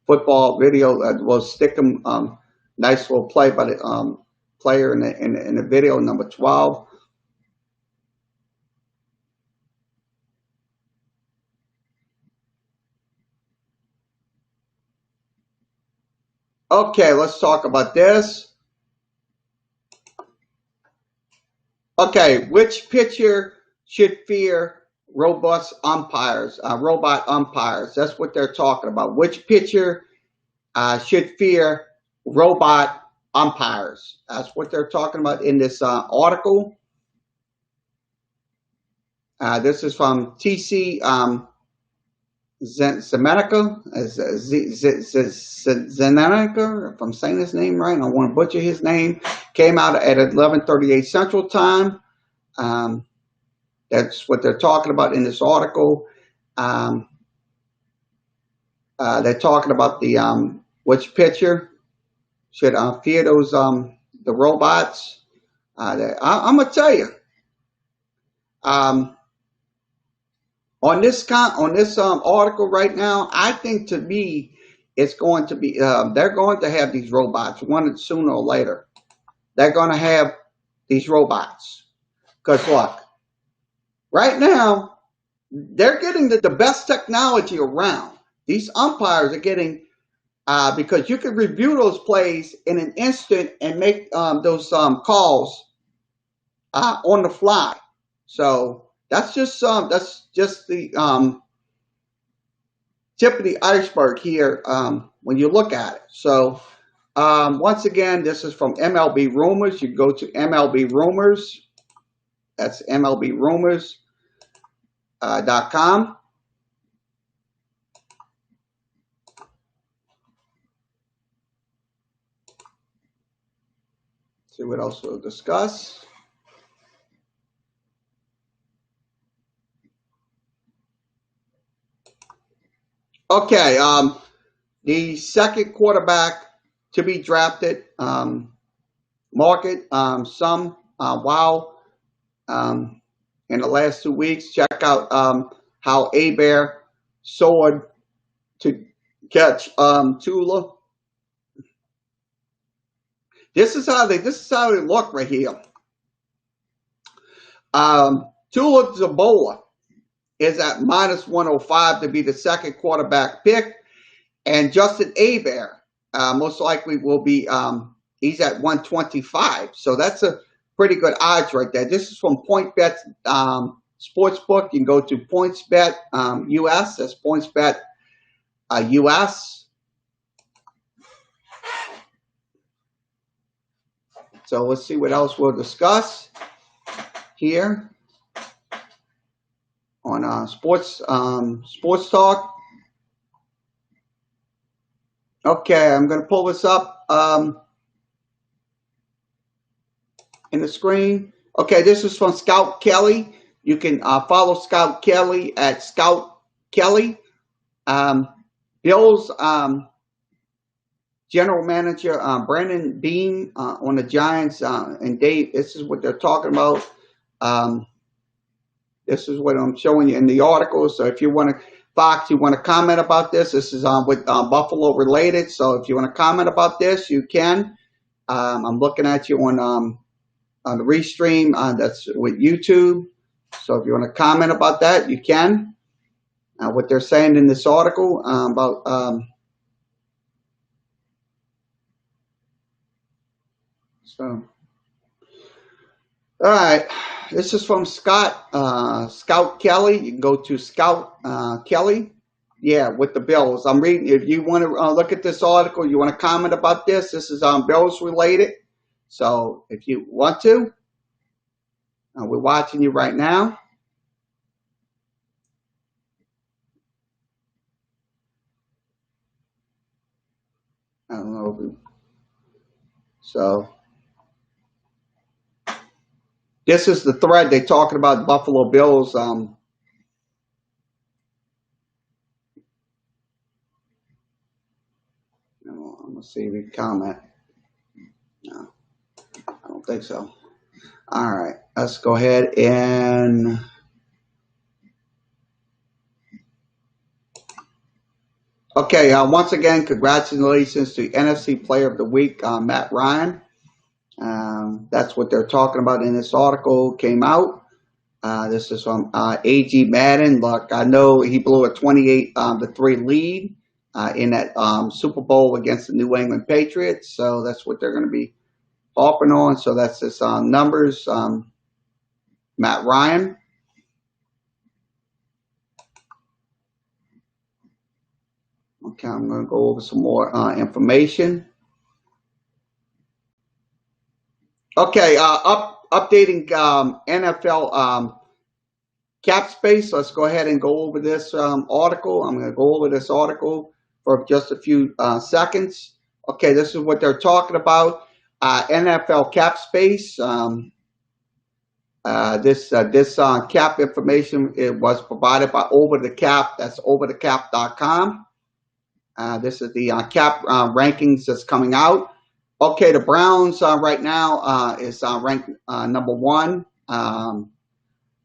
football video. We'll stick them. Nice little play by the player in the video, number 12. Okay, let's talk about this. Okay, which pitcher should fear robot umpires? Robot umpires. That's what they're talking about. Which pitcher should fear robot umpires? That's what they're talking about in this article. This is from TC Zemenica, Zemenica, if I'm saying his name right. I don't want to butcher his name. Came out at 11:38 Central Time. That's what they're talking about in this article. They're talking about the which pitcher should fear those the robots. I'm gonna tell you. On this article right now, I think to me it's going to be they're going to have these robots sooner or later. They're going to have these robots because look, right now they're getting the best technology around. These umpires are getting because you can review those plays in an instant and make those calls on the fly. So that's just the tip of the iceberg here when you look at it. So once again, this is from MLB Rumors. You go to MLB Rumors. That's MLBRumors.com. See what else we'll discuss. Okay, the second quarterback to be drafted market, some wow in the last 2 weeks. Check out how Bear soared to catch Tula. This is how they look right here. Tula Zabola is at -105 to be the second quarterback pick. And Justin Hebert most likely will be, he's at 125. So that's pretty good odds right there. This is from PointsBet Sportsbook. You can go to PointsBet US. That's PointsBet US. So let's see what else we'll discuss here on sports talk. Okay, I'm going to pull this up in the screen. Okay, this is from Scout Kelly. You can follow Scout Kelly at Scout Kelly. Bills general manager Brandon Beam on the Giants, and Dave, this is what they're talking about. This is what I'm showing you in the article. So if you want to, Fox, you want to comment about this, this is with Buffalo related. So if you want to comment about this, you can. I'm looking at you on the restream that's with YouTube. So if you want to comment about that, you can. What they're saying in this article about so. All right, this is from Scout Kelly. You can go to Scout Kelly. Yeah, with the Bills. I'm reading. If you want to look at this article, you want to comment about this. This is Bills related. So if you want to, we're watching you right now. I don't know. So this is the thread they're talking about Buffalo Bills. I'm gonna see if you comment. No, I don't think so. All right, let's go ahead and. Okay, once again, congratulations to NFC Player of the Week, Matt Ryan. That's what they're talking about in this article. Came out. This is from AG Madden. Look, I know he blew a 28-3 lead in that Super Bowl against the New England Patriots. So that's what they're going to be harping on. So that's his numbers. Matt Ryan. Okay, I'm going to go over some more information. Okay, updating NFL cap space. Let's go ahead and go over this article. I'm going to go over this article for just a few seconds. Okay, this is what they're talking about. NFL cap space. This cap information, it was provided by Over the Cap. That's overthecap.com. This is the cap rankings that's coming out. Okay, the Browns right now is ranked number 1.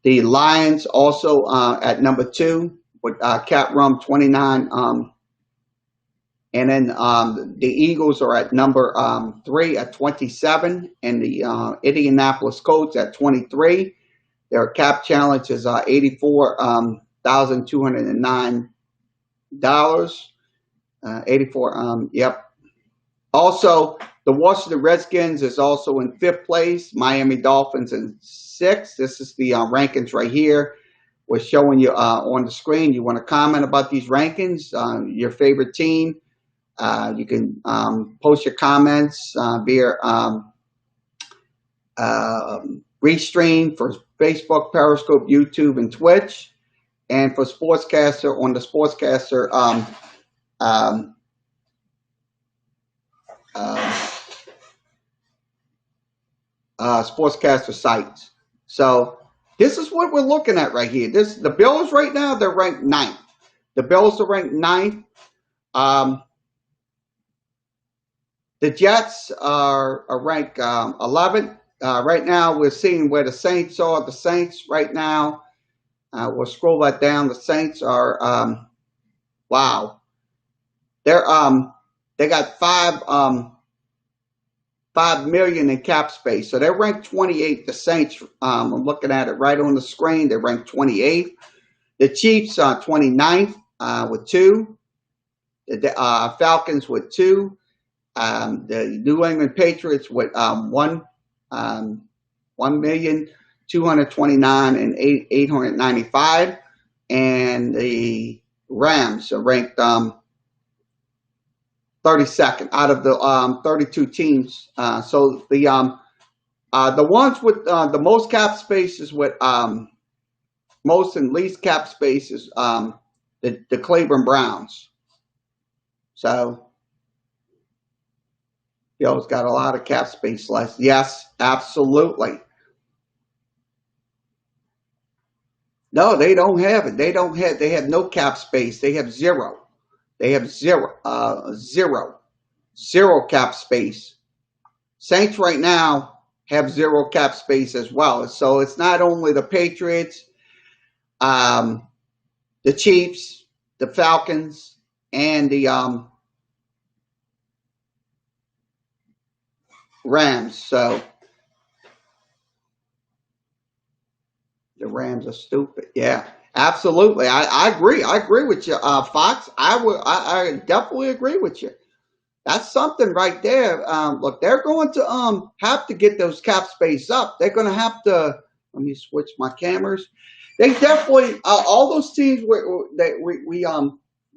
The Lions also at number 2 with cap room 29. And then the Eagles are at number 3 at 27. And the Indianapolis Colts at 23. Their cap challenge is $84,209. 84, yep. Also, the Washington Redskins is also in 5th place. Miami Dolphins in 6th. This is the rankings right here. We're showing you on the screen. You want to comment about these rankings, your favorite team. You can post your comments via Restream for Facebook, Periscope, YouTube, and Twitch. And for Sportscaster, on the Sportscaster Sportscaster sites. So this is what we're looking at right here. The Bills right now, they're ranked 9th. The Bills are ranked 9th. The Jets are ranked 11th. Right now, we're seeing where the Saints are. The Saints right now, we'll scroll that down. The Saints are, wow. They got 5 million in cap space. So they're ranked 28th. The Saints, I'm looking at it right on the screen. They're ranked 28th. The Chiefs are 29th with 2. The Falcons with 2. The New England Patriots with 1. 1,229,895, and 895, and the Rams are ranked 32nd out of the 32 teams. So the ones with the most cap spaces with most and least cap spaces, the Cleveland Browns. So Bill's got a lot of cap space left. Yes, absolutely. No, they don't have it. They don't have. They have no cap space. They have zero. They have zero cap space. Saints right now have zero cap space as well. So it's not only the Patriots, the Chiefs, the Falcons, and the Rams. So the Rams are stupid. Yeah, absolutely. I agree. I agree with you, Fox. I definitely agree with you. That's something right there. Look, they're going to have to get those cap space up. They're going to have to. Let me switch my cameras. They definitely all those teams that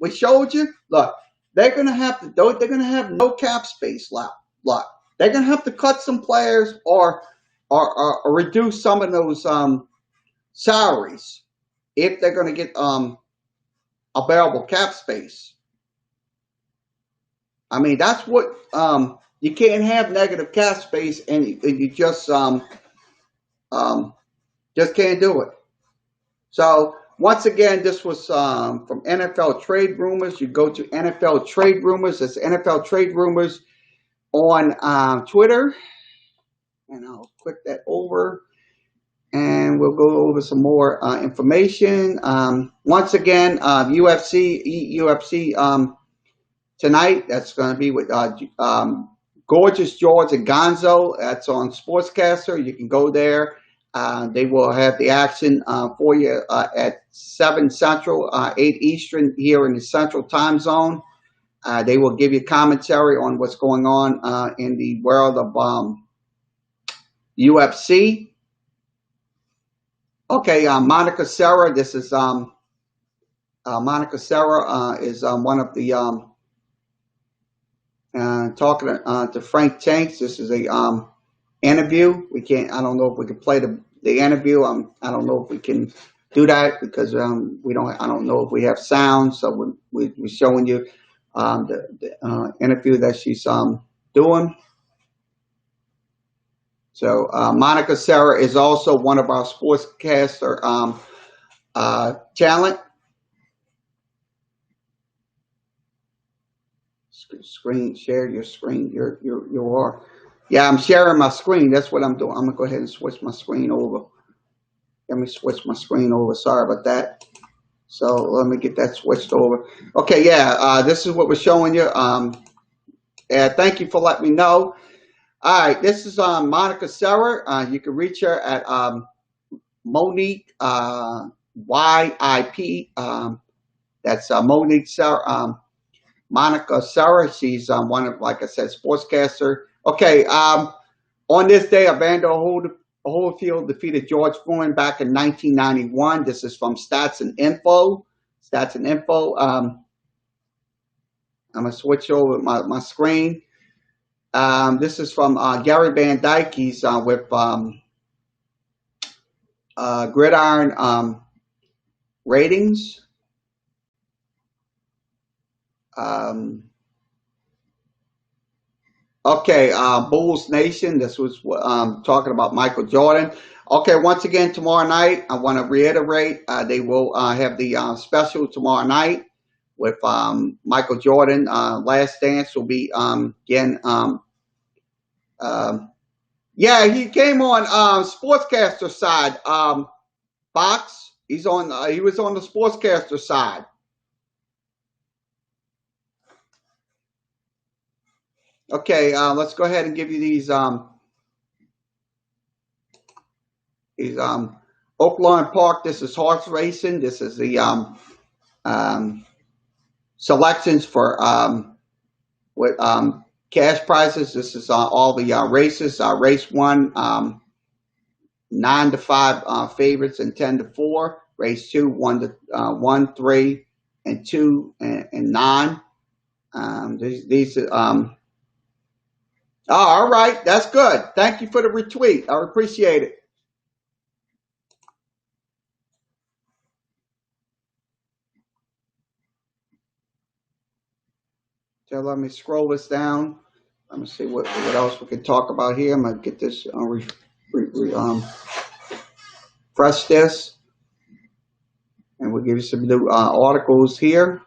we showed you. Look, they're going to have to. They're going to have no cap space left. Look, they're going to have to cut some players or reduce some of those salaries if they're going to get available cap space. I mean, that's what you can't have negative cap space, and you just can't do it. So once again, this was from NFL Trade Rumors. You go to NFL Trade Rumors. That's NFL Trade Rumors on Twitter, and I'll click that over, and we'll go over some more information. Once again, UFC. Tonight, that's going to be with Gorgeous George and Gonzo. That's on Sportscaster. You can go there. They will have the action for you at 7 Central, 8 Eastern here in the Central Time Zone. They will give you commentary on what's going on in the world of UFC. Okay, Monica Serra. This is Monica Serra is one of the talking to Frank Tanks. This is a interview. We can't. I don't know if we can play the interview. I don't know if we can do that because we don't. I don't know if we have sound. So we're showing you the interview that she's doing. So Monica Serra is also one of our sportscaster talent. Screen, share your screen. You are. Yeah, I'm sharing my screen. That's what I'm doing. I'm gonna go ahead and switch my screen over. Let me switch my screen over. Sorry about that. So let me get that switched over. Okay, yeah. This is what we're showing you. Thank you for letting me know. All right, this is Monica Serra. You can reach her at Monique YIP. That's Monique Serra. Monica Serra. She's one of, like I said, sportscaster. Okay, on this day, Evander Holyfield defeated George Foreman back in 1991. This is from Stats and Info. Stats and Info. I'm going to switch over my screen. This is from Gary Van Dyke. He's with Gridiron Ratings. Okay, Bulls Nation. This was talking about Michael Jordan. Okay, once again, tomorrow night, I want to reiterate, they will have the special tomorrow night with Michael Jordan. Last Dance will be again. Yeah, he came on sportscaster side. Fox. He's on. He was on the sportscaster side. Okay, let's go ahead and give you these Oaklawn Park. This is horse racing. This is the selections for with cash prizes. This is all the races. Race 1 9-5 favorites and 10-4. Race 2, 1, 3, and 2 and 9. These oh, all right, that's good. Thank you for the retweet. I appreciate it. So let me scroll this down. Let me see what else we can talk about here. I'm gonna get this refresh this, and we'll give you some new articles here.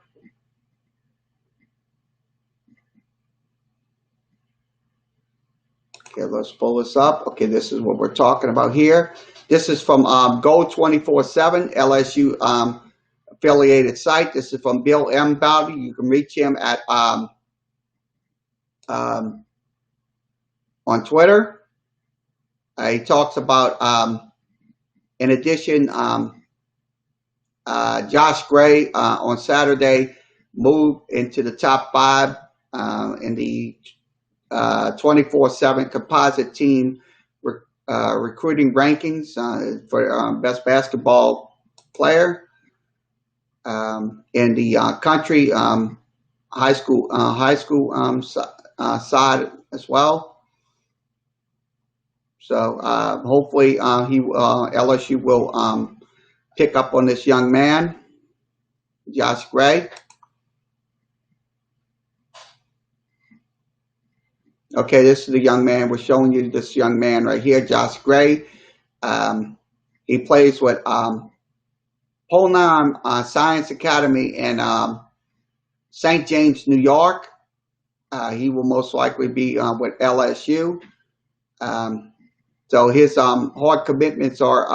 Okay, let's pull this up. Okay, this is what we're talking about here. This is from Go 24/7 LSU affiliated site. This is from Bill M. Bowdy. You can reach him at on Twitter. He talks about, in addition, Josh Gray on Saturday moved into the top 5 in the 24/7 composite team recruiting rankings for best basketball player in the country high school side as well. So hopefully LSU will pick up on this young man, Josh Gray. Okay, this is the young man. We're showing you this young man right here, Josh Gray. He plays with Polnheim Science Academy in St. James, New York. He will most likely be with LSU. So his hard commitments are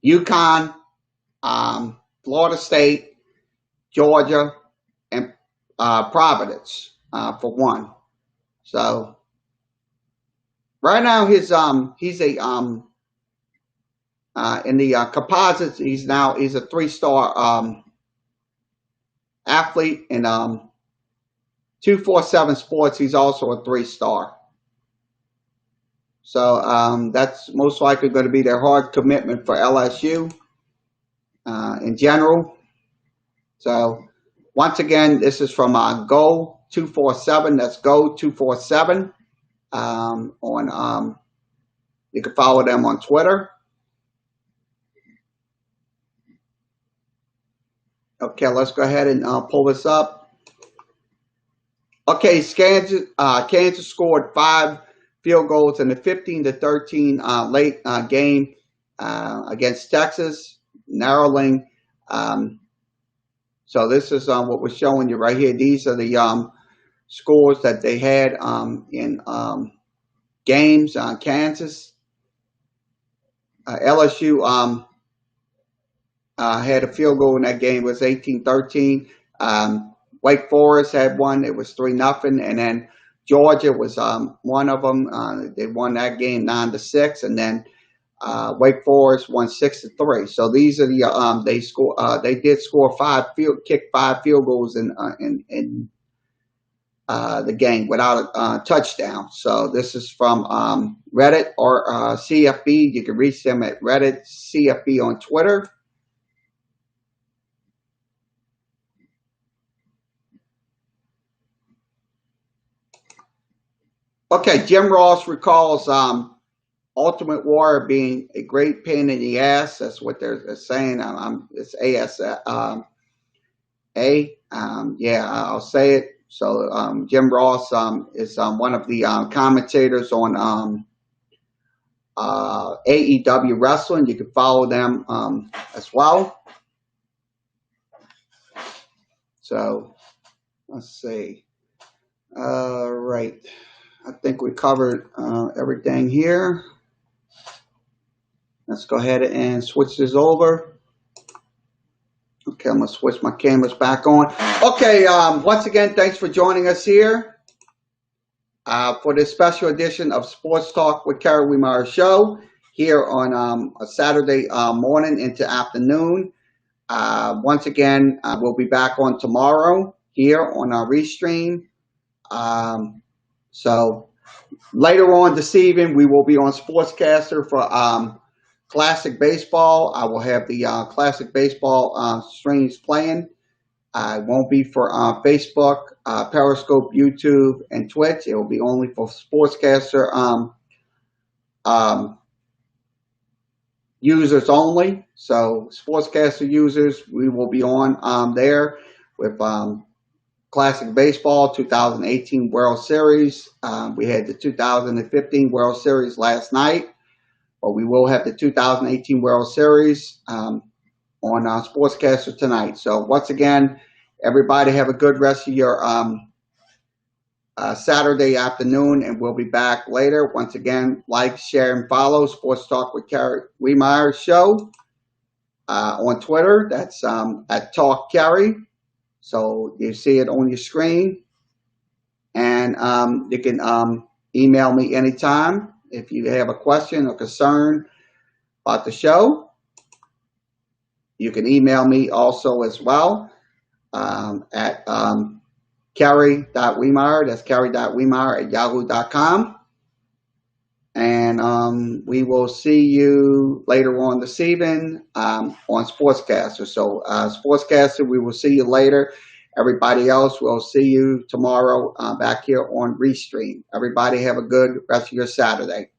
UConn, Florida State, Georgia, and Providence for one. So right now he's a in the composites. He's a 3-star athlete in 247 Sports. He's also a 3-star. So that's most likely going to be their hard commitment for LSU in general. So once again, this is from Go 247. That's Go 247 on. You can follow them on Twitter. Okay, let's go ahead and pull this up. Okay, Kansas scored 5 field goals in the 15-13 late game against Texas, narrowing. So this is what we're showing you right here. These are the scores that they had in games on Kansas. LSU had a field goal in that game. It was 18-13. Wake Forest had one. It was 3-0. And then Georgia was one of them. They won that game 9-6. And then Wake Forest won 6-3. So these are the they did score 5 field goals in the game without a touchdown. So this is from Reddit or CFB. You can reach them at Reddit CFB on Twitter. Okay, Jim Ross recalls Ultimate Warrior being a great pain in the ass. That's what they're saying. It's AS. Yeah, I'll say it. So Jim Ross is one of the commentators on AEW Wrestling. You can follow them as well. So let's see. All right. I think we covered everything here. Let's go ahead and switch this over. Okay, I'm going to switch my cameras back on. Okay, once again, thanks for joining us here for this special edition of Sports Talk with Kerry Wehmeyer show here on a Saturday morning into afternoon. Once again, we'll be back on tomorrow here on our Restream. So Later on this evening, we will be on Sportscaster for Classic Baseball. I will have the Classic Baseball streams playing. It won't be for Facebook, Periscope, YouTube, and Twitch. It will be only for Sportscaster um, users only. So Sportscaster users, we will be on there with Classic Baseball 2018 World Series. We had the 2015 World Series last night, but we will have the 2018 World Series on Sportscaster tonight. So once again, everybody have a good rest of your Saturday afternoon, and we'll be back later. Once again, like, share, and follow Sports Talk with Kerry Wehmeyer show on Twitter. That's at Talk Kerry. So you see it on your screen, and you can email me anytime if you have a question or concern about the show. You can email me also as well at kerry.wehmeyer. That's kerry.wehmeyer@yahoo.com. And we will see you later on this evening on Sportscaster. So Sportscaster, we will see you later. Everybody else, we'll see you tomorrow back here on Restream. Everybody have a good rest of your Saturday.